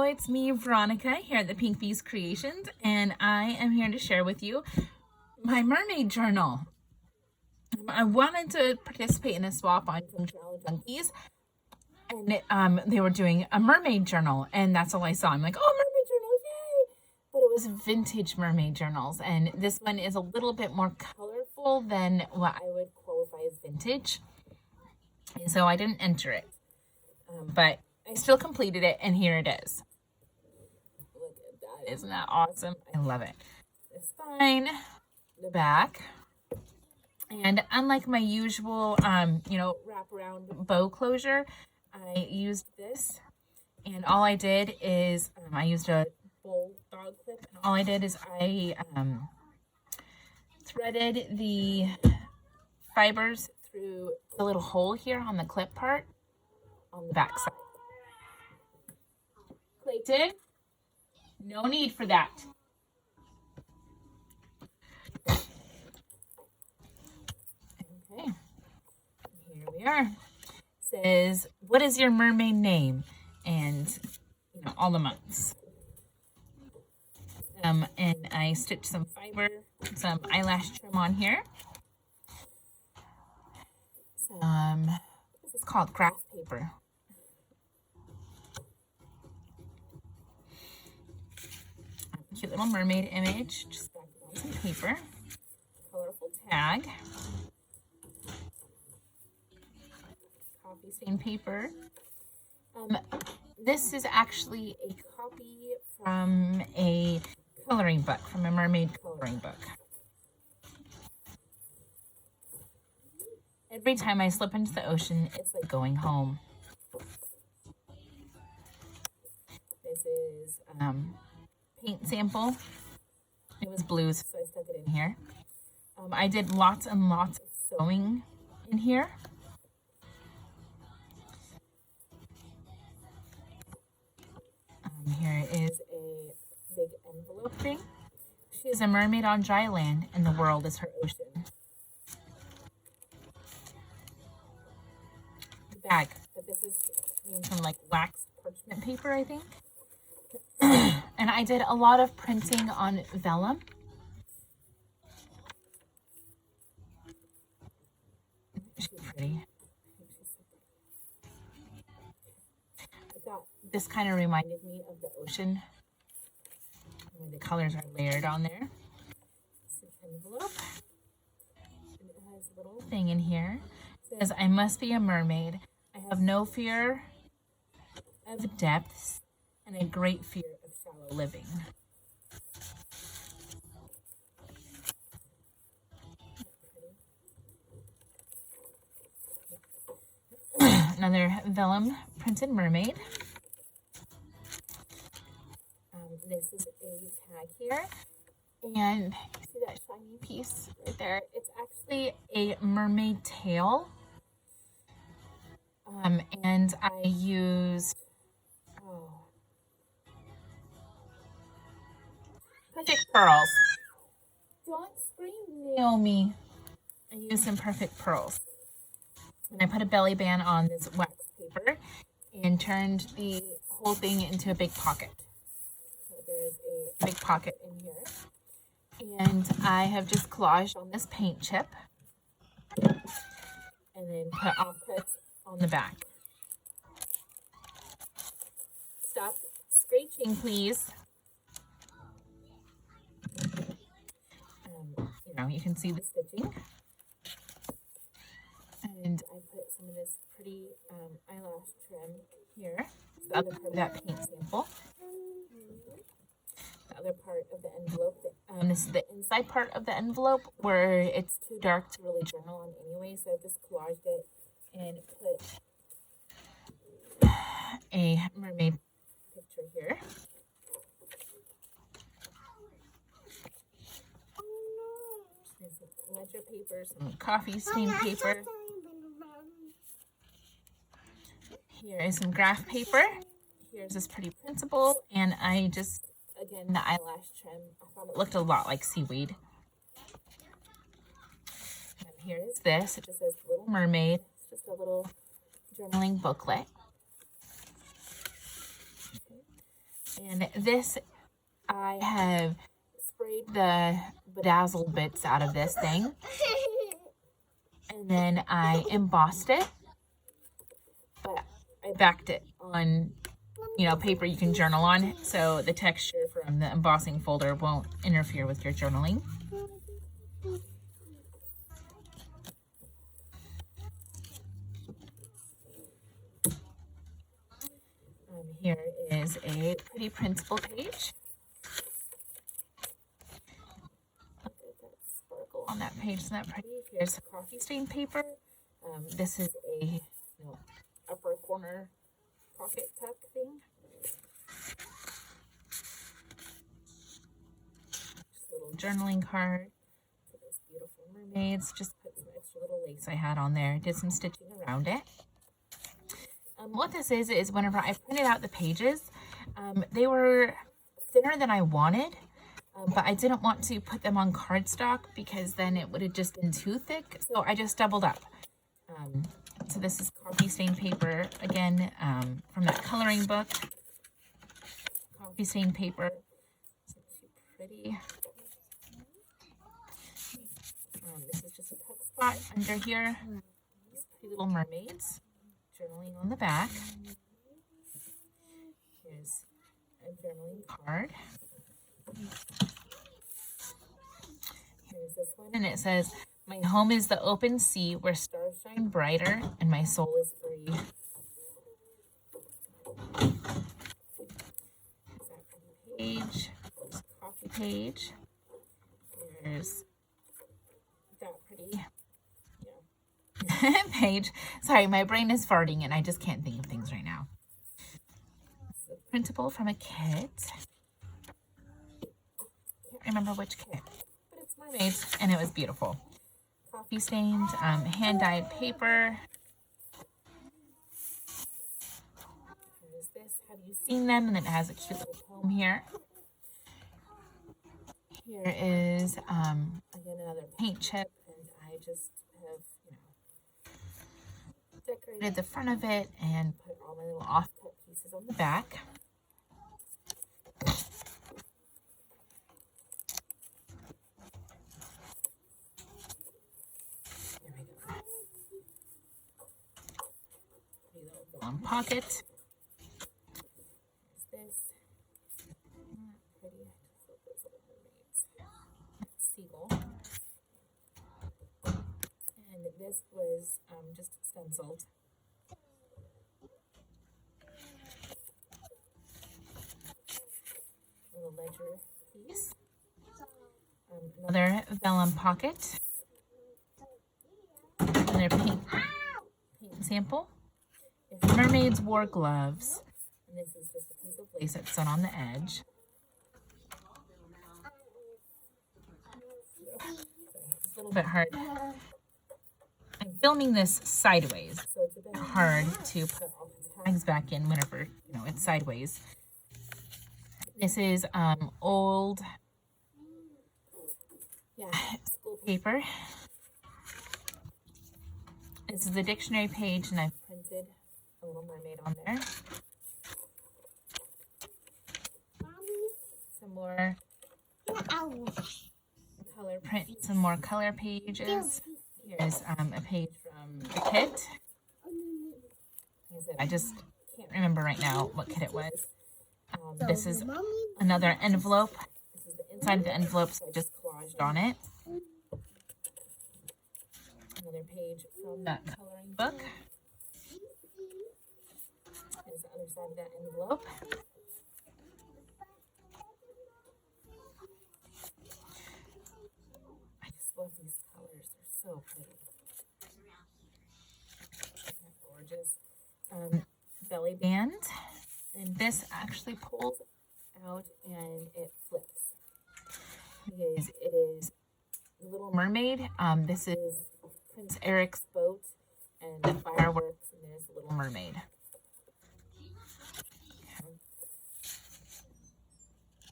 it's me, Veronica, here at the Pink Bees Creations, and I am here to share with you my mermaid journal. I wanted to participate in a swap on some Journal Junkies, and they were doing a mermaid journal, and that's all I saw. I'm like, oh, mermaid journal, yay! But it was vintage mermaid journals, and this one is a little bit more colorful than what I would qualify as vintage, and so I didn't enter it. But I still completed it, and here it is. Look at that. Isn't that awesome? I love it. The spine, the back, and unlike my usual, wraparound bow closure, I used this, and all I did is I used a bulldog clip, and all I did is I threaded the fibers through the little hole here on the clip part on the back side. Clayton, no need for that. Okay, here we are. It says, what is your mermaid name? And, all the months. And I stitched some fiber, some eyelash trim on here. This is called graph paper. Cute little mermaid image, just stacked on some paper. Colorful tag. Coffee stain paper. This is actually a copy from a coloring book, from a mermaid coloring book. Every time I slip into the ocean, it's like going home. This is paint sample. It was blues, so I stuck it in here. I did lots and lots of sewing in here. Here is a big envelope thing. She is a mermaid on dry land, and the world is her ocean. The bag, but this is made from like waxed parchment paper, I think. And I did a lot of printing on vellum. She's pretty. I thought this kind of reminded me of the ocean. The colors are layered on there. It's an envelope. And it has a little thing in here. It says, I must be a mermaid. I have no fear of depths and a great fear of shallow living. Another vellum printed mermaid. This is a tag here, and you see that shiny piece right there? It's actually a mermaid tail, and I used perfect pearls. Don't scream, Naomi. I used some perfect pearls, and I put a belly band on this wax paper and turned the whole thing into a big pocket. There's a big pocket in here, and I have just collaged on this paint chip and then put offcuts on the back. Stop scratching, please. You can see the stitching, and I put some of this pretty eyelash trim here. It's the other part of that paint sample. The other part of the envelope. This is the inside part of the envelope where it's too dark to really journal on anyway, so I've just collaged it and put a mermaid picture here. There's some ledger paper, some coffee stain paper. Here is some graph paper. Here's this pretty principle, and I just, again, the eyelash trim. I thought it looked a lot like seaweed. And here is this. It just says Little Mermaid. It's just a little journaling booklet. And this, I have sprayed the bedazzled bits out of this thing. And then I embossed it. But I backed it on, paper you can journal on, so the texture from the embossing folder won't interfere with your journaling. Here is a pretty printable page. Look at that sparkle on that page, isn't that pretty? Here's coffee stain paper. This is a upper corner pocket tuck thing. Just a little journaling card for those beautiful mermaids. Just put some extra little lace I had on there. Did some stitching around it. What this is whenever I printed out the pages, they were thinner than I wanted, but I didn't want to put them on cardstock because then it would have just been too thick, so I just doubled up. So this is coffee stain paper, again, from that coloring book. Coffee stain paper. So pretty. This is just a tuck spot under here. These pretty little mermaids. Journaling on the back. Here's a journaling card. Here's this one, and it says, "My home is the open sea where stars shine brighter and my soul is free." There's that pretty page. There's a coffee page. There's that pretty page. Sorry, my brain is farting and I just can't think of things right now. It's a printable from a kit. Can't remember which kit, but it's mermaids and it was beautiful. Coffee stained, hand-dyed paper. Here's this. Have you seen them? And it has a cute little poem here. Here is again another paint chip, and I just have decorated the front of it and put all my little off-cut pieces on the back. There we go. Pretty little long pocket. There's this. Pretty. Those little mermaids. Seagull. And this was just stenciled. A little ledger piece. Another vellum pocket. Another paint sample. If mermaids wore gloves, and this is just a piece of lace that's sewn on the edge. It's a little bit hard. I'm filming this sideways, so it's a bit hard to put all the tags back in whenever, it's sideways. This is old, school paper. This is the dictionary page, and I've printed a little mermaid on there. Some more color print, some more color pages. Here's a page from the kit. I just can't remember right now what kit it was. This is another envelope. This is the inside of the envelope, so I just collaged on it. Another page from that coloring book. Here's the other side of that envelope. I just love these colors. They're so pretty. They're gorgeous. Belly band. And this actually pulls out and it flips. It is the Little Mermaid. This is Prince Eric's boat and the fireworks, and there's the Little Mermaid. Okay.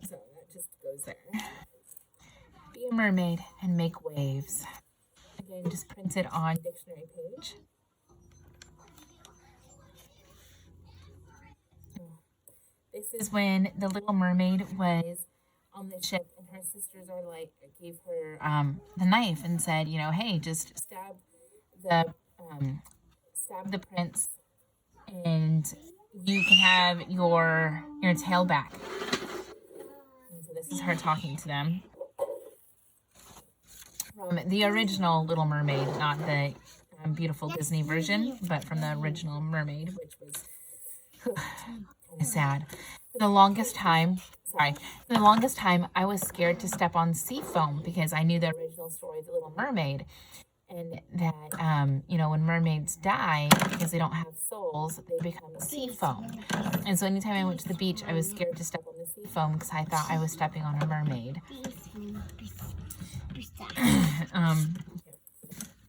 So that just goes there. Be a mermaid and make waves. Again, just printed on dictionary page. This is when the Little Mermaid was on the ship, and her sisters are like gave her the knife and said, you know, hey, just the stab the prince, and you can have your tail back. And so this is her talking to them from the original Little Mermaid, not the beautiful Disney version, but from the original Mermaid, which was kind of sad. For the longest time, I was scared to step on sea foam because I knew the original story, The Little Mermaid, and that, you know, when mermaids die, because they don't have souls, they become sea foam. And so anytime I went to the beach, I was scared to step on the sea foam because I thought I was stepping on a mermaid.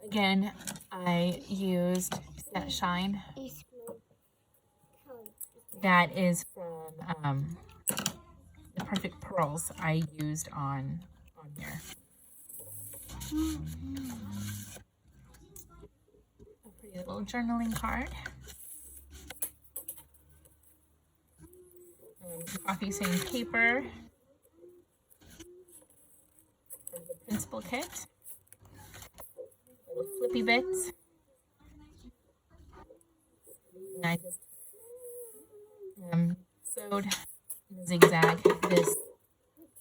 Again, I used that shine. That is from the Perfect Pearls I used on here. A pretty little journaling card. Coffee stain paper from the Principal Kit. Little flippy bits. And I just sewed zigzag this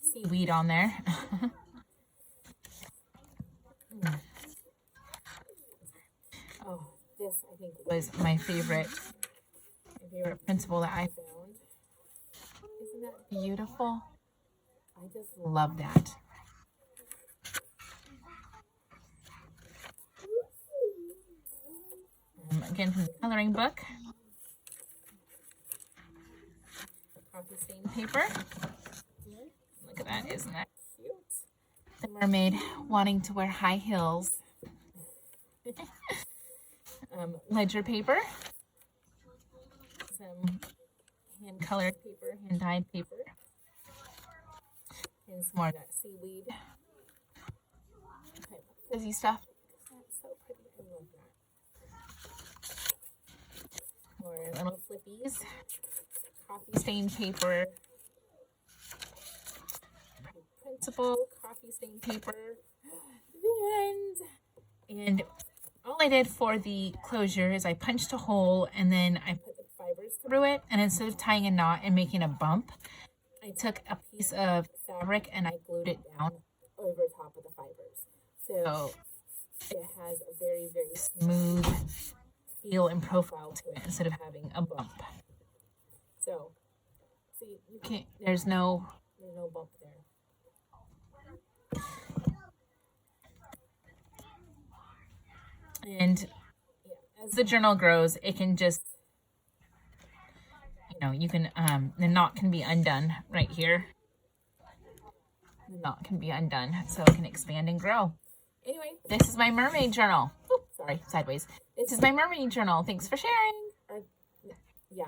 seaweed on there. Oh, this I think was my favorite principle that I found. Isn't that beautiful? I just love that. Again, from the coloring book. Coffee stain paper. Look at that, isn't that cute? The mermaid wanting to wear high heels. Ledger paper. Some hand-colored paper, hand-dyed paper. And some more of that seaweed. Fizzy stuff. That's so pretty. I love that. More little flippies. Coffee stain paper. Principal coffee stain paper. The end. And all I did for the closure is I punched a hole and then I put the fibers through it. And instead of tying a knot and making a bump, I took a piece of fabric and I glued it down over top of the fibers. So it has a very, very smooth feel and profile to it instead of having a bump. So, see, you can't, there's no bump there. And yeah, as the journal grows, it can just, you know, you can, the knot can be undone right here. The knot can be undone, so it can expand and grow. Anyway, this is my mermaid journal. Oops, sorry, sideways. This is my mermaid journal. Thanks for sharing. Yeah.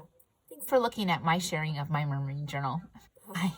Thanks for looking at my sharing of my mermaid journal. Bye.